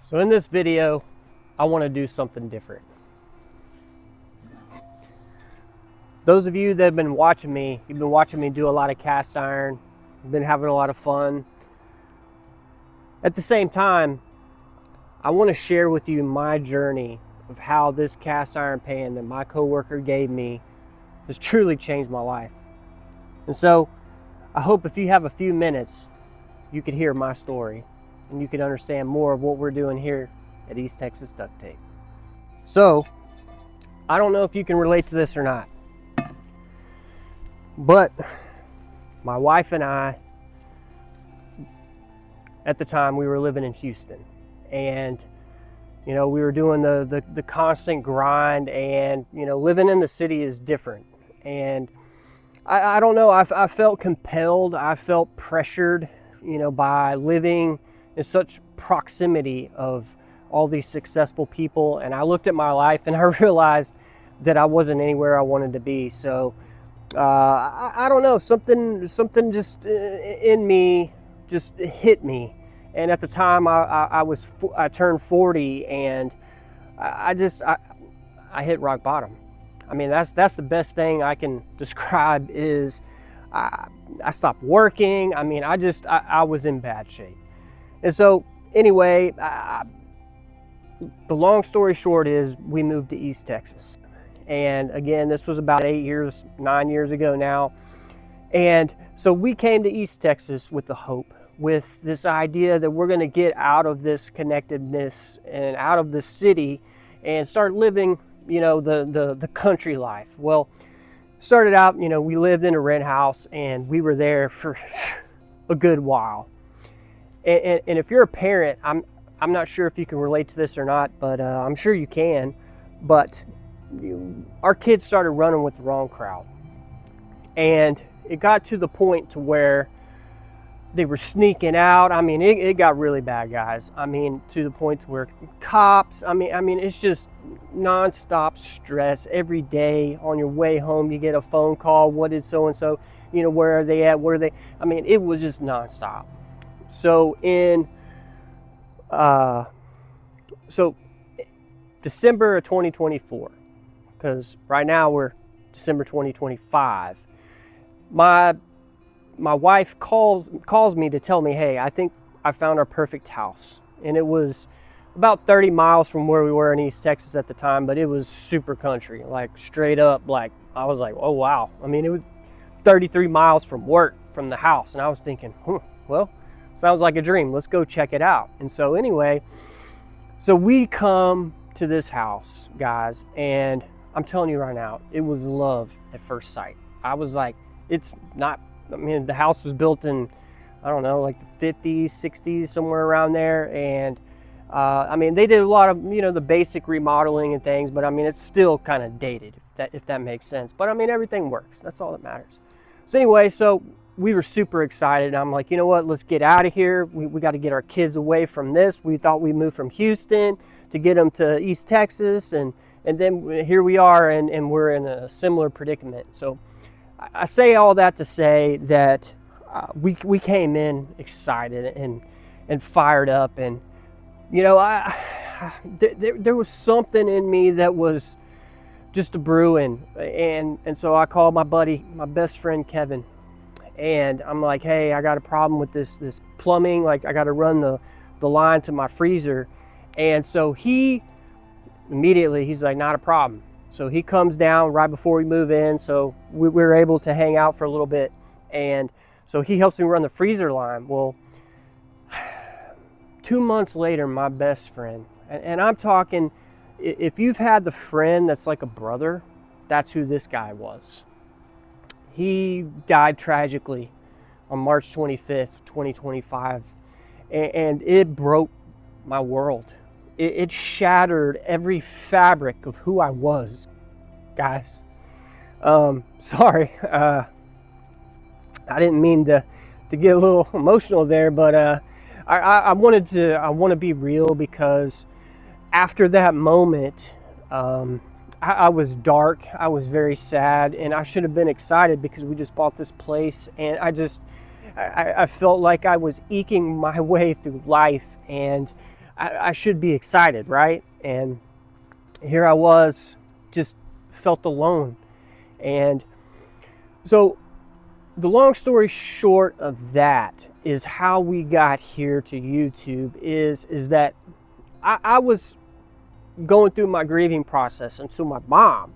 So in this video, I want to do something different. Those of you that have been watching me, you've been watching me do a lot of cast iron, you've been having a lot of fun. At the same time, I want to share with you my journey of how this cast iron pan that my coworker gave me has truly changed my life. And so I hope if you have a few minutes, you could hear my story and you can understand more of what we're doing here at East Texas Duct Tape. So, I don't know if you can relate to this or not, but my wife and I, at the time, we were living in Houston, and we were doing the constant grind, and living in the city is different. And I don't know, I felt compelled, I felt pressured, by living in such proximity of all these successful people. And I looked at my life and I realized that I wasn't anywhere I wanted to be. So I don't know, something just in me just hit me. And at the time I turned 40, and I hit rock bottom. I mean, that's the best thing I can describe is I stopped working. I mean, I was in bad shape. And so anyway, the long story short is we moved to East Texas. And again, this was about 9 years ago now. And so we came to East Texas with the hope, with this idea that we're going to get out of this connectedness and out of the city and start living, the country life. Well, started out, we lived in a rent house and we were there for a good while. And if you're a parent, I'm not sure if you can relate to this or not, but I'm sure you can. But our kids started running with the wrong crowd. And it got to the point to where they were sneaking out. I mean, it got really bad, guys. I mean, to the point to where cops, I mean, it's just nonstop stress every day. On your way home, you get a phone call. What is so-and-so? Where are they at? Where are they? I mean, it was just nonstop. So in December of 2024, because right now we're December 2025, my wife calls me to tell me, hey, I think I found our perfect house. And it was about 30 miles from where we were in East Texas at the time, but it was super country, like straight up, like I was like, oh wow. I mean, it was 33 miles from work, from the house. And I was thinking, well, sounds like a dream. Let's go check it out. And so anyway, so we come to this house, guys, and I'm telling you right now, it was love at first sight. I was like, it's not, I mean, the house was built in, I don't know, like the 50s, 60s, somewhere around there. And I mean, they did a lot of, the basic remodeling and things, but I mean, it's still kind of dated, if that makes sense. But I mean, everything works. That's all that matters. So anyway, so we were super excited. I'm like, you know what, let's get out of here. We got to get our kids away from this. We thought we moved from Houston to get them to East Texas. And then here we are, and we're in a similar predicament. So I say all that to say that we came in excited and fired up. And, there was something in me that was just a brewing. And so I called my buddy, my best friend, Kevin. And I'm like, hey, I got a problem with this plumbing. Like, I got to run the line to my freezer. And so he's like, not a problem. So he comes down right before we move in. So we were able to hang out for a little bit. And so he helps me run the freezer line. Well, 2 months later, my best friend, and I'm talking, if you've had the friend that's like a brother, that's who this guy was. He died tragically on March 25th, 2025, and it broke my world. It shattered every fabric of who I was, guys. Sorry, I didn't mean to get a little emotional there, but I want to be real, because after that moment, I was dark, I was very sad, and I should have been excited because we just bought this place, and I felt like I was eking my way through life, and I should be excited, right? And here I was, just felt alone. And so the long story short of that is how we got here to YouTube is that I was going through my grieving process, and so my mom,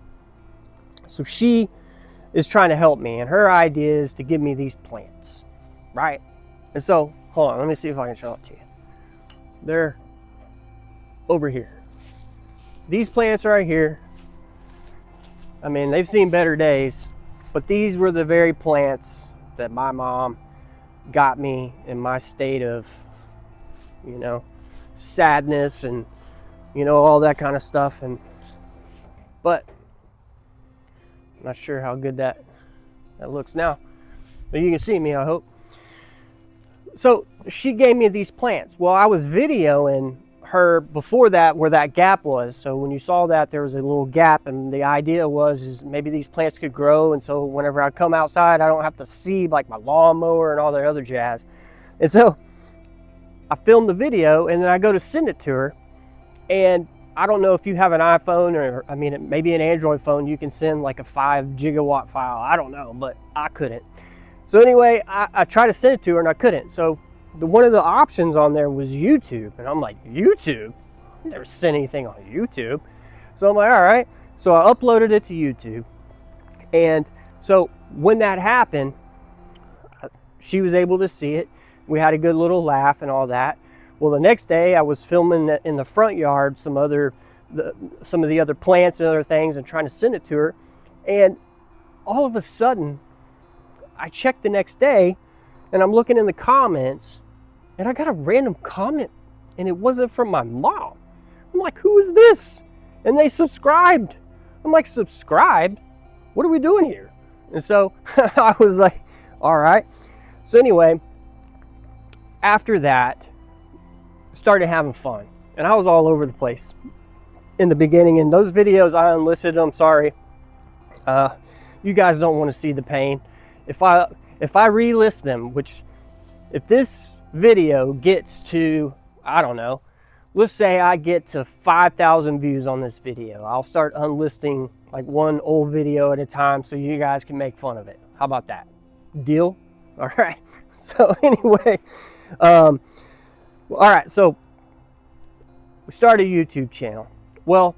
so she is trying to help me, and her idea is to give me these plants, right? And so, hold on, let me see if I can show it to you. They're over here. These plants right here, I mean, they've seen better days, but these were the very plants that my mom got me in my state of, you know, sadness and, you know, all that kind of stuff. But I'm not sure how good that looks now, but you can see me, I hope. So she gave me these plants. Well, I was videoing her before that where that gap was. So when you saw that, there was a little gap, and the idea is maybe these plants could grow, and so whenever I come outside, I don't have to see like my lawnmower and all that other jazz. And so I filmed the video, and then I go to send it to her, and I don't know if you have an iPhone or, I mean, maybe an Android phone, you can send like a 5 gigawatt file. I don't know, but I couldn't. So anyway, I tried to send it to her and I couldn't. So one of the options on there was YouTube. And I'm like, YouTube? I've never sent anything on YouTube. So I'm like, all right. So I uploaded it to YouTube. And so when that happened, she was able to see it. We had a good little laugh and all that. Well, the next day I was filming in the front yard some of the other plants and other things and trying to send it to her. And all of a sudden, I checked the next day and I'm looking in the comments and I got a random comment, and it wasn't from my mom. I'm like, who is this? And they subscribed. I'm like, subscribed? What are we doing here? And so I was like, all right. So anyway, after that, started having fun, and I was all over the place in the beginning. And those videos, I unlisted them. Sorry, you guys don't want to see the pain. If I relist them, which if this video gets to, I don't know, let's say I get to 5,000 views on this video, I'll start unlisting like one old video at a time so you guys can make fun of it. How about that? Deal? All right. So anyway, all right, so we started a YouTube channel. Well,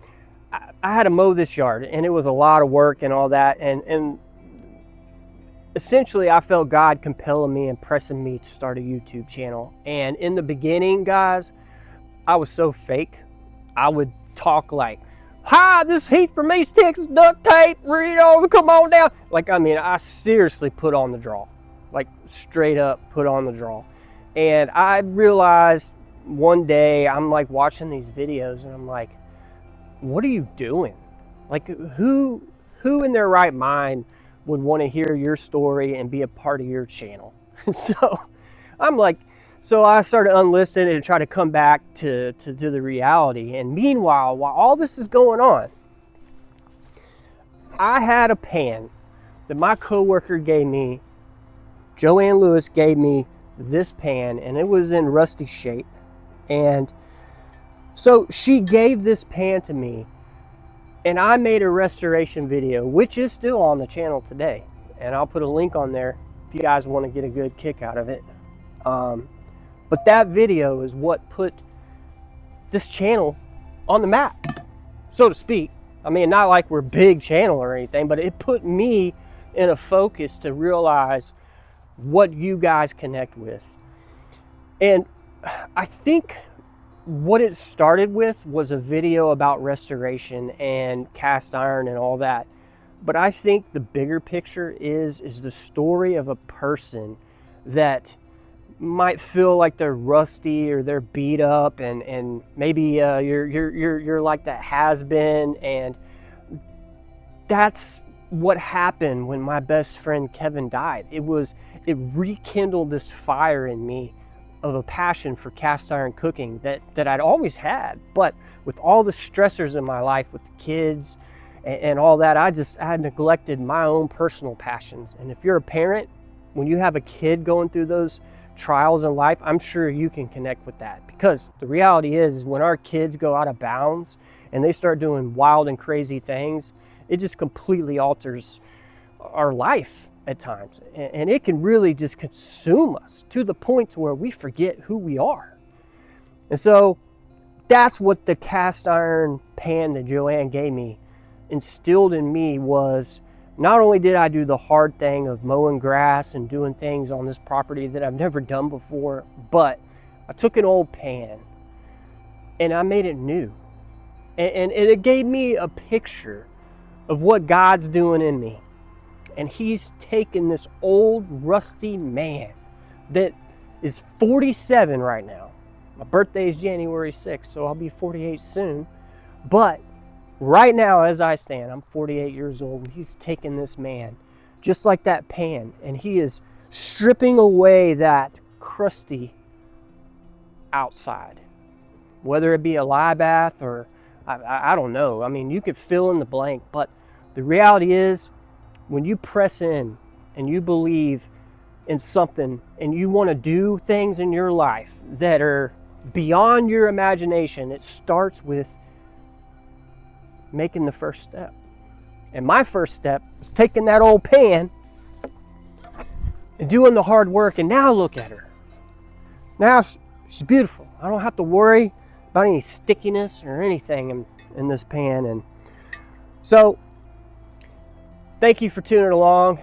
I had to mow this yard, and it was a lot of work and all that, and essentially I felt God compelling me and pressing me to start a YouTube channel. And in the beginning, guys, I was so fake. I would talk like, hi, this is Heath from East Texas Duct Tape, read over, come on down. Like, I mean, I seriously put on the draw, like straight up put on the draw. And I realized one day, I'm like watching these videos and I'm like, what are you doing? Like, who in their right mind would want to hear your story and be a part of your channel? And so I'm like, so I started unlisting it and try to come back to the reality. And meanwhile, while all this is going on, I had a pan that my coworker gave me. Joanne Lewis gave me this pan, and it was in rusty shape. And so she gave this pan to me, and I made a restoration video, which is still on the channel today. And I'll put a link on there if you guys want to get a good kick out of it. But that video is what put this channel on the map, so to speak. I mean, not like we're a big channel or anything, but it put me in a focus to realize what you guys connect with. And I think what it started with was a video about restoration and cast iron and all that. But I think the bigger picture is the story of a person that might feel like they're rusty or they're beat up, and maybe you're like that has-been. And that's what happened when my best friend Kevin died. It rekindled this fire in me of a passion for cast iron cooking that I'd always had. But with all the stressors in my life, with the kids and all that, I had neglected my own personal passions. And if you're a parent, when you have a kid going through those trials in life, I'm sure you can connect with that, because the reality is when our kids go out of bounds and they start doing wild and crazy things, it just completely alters our life at times, and it can really just consume us to the point to where we forget who we are. And so that's what the cast iron pan that Joanne gave me instilled in me. Was not only did I do the hard thing of mowing grass and doing things on this property that I've never done before, but I took an old pan and I made it new. And it gave me a picture of what God's doing in me. And he's taken this old rusty man that is 47 right now. My birthday is January 6th, so I'll be 48 soon. But right now, as I stand, I'm 48 years old, and he's taken this man, just like that pan, and he is stripping away that crusty outside. Whether it be a lye bath or, I don't know. I mean, you could fill in the blank, but the reality is, when you press in and you believe in something and you want to do things in your life that are beyond your imagination, it starts with making the first step. And my first step was taking that old pan and doing the hard work, and now look at her. Now she's beautiful. I don't have to worry about any stickiness or anything in this pan. And so thank you for tuning along.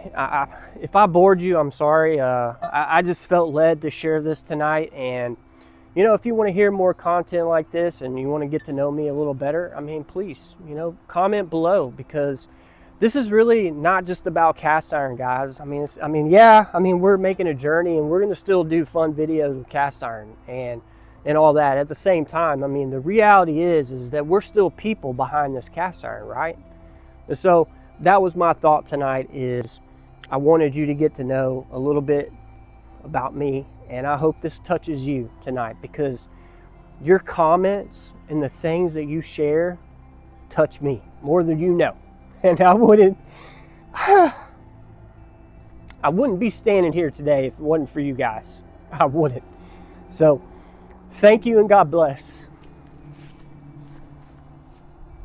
If I bored you, I'm sorry. I just felt led to share this tonight. And, you know, if you want to hear more content like this and you want to get to know me a little better, I mean, please, you know, comment below, because this is really not just about cast iron, guys. I mean, we're making a journey, and we're going to still do fun videos with cast iron and all that. At the same time, I mean, the reality is that we're still people behind this cast iron, right? And so that was my thought tonight. Is I wanted you to get to know a little bit about me, and I hope this touches you tonight, because your comments and the things that you share touch me more than you know. And I wouldn't be standing here today if it wasn't for you guys. I wouldn't. So thank you, and God bless.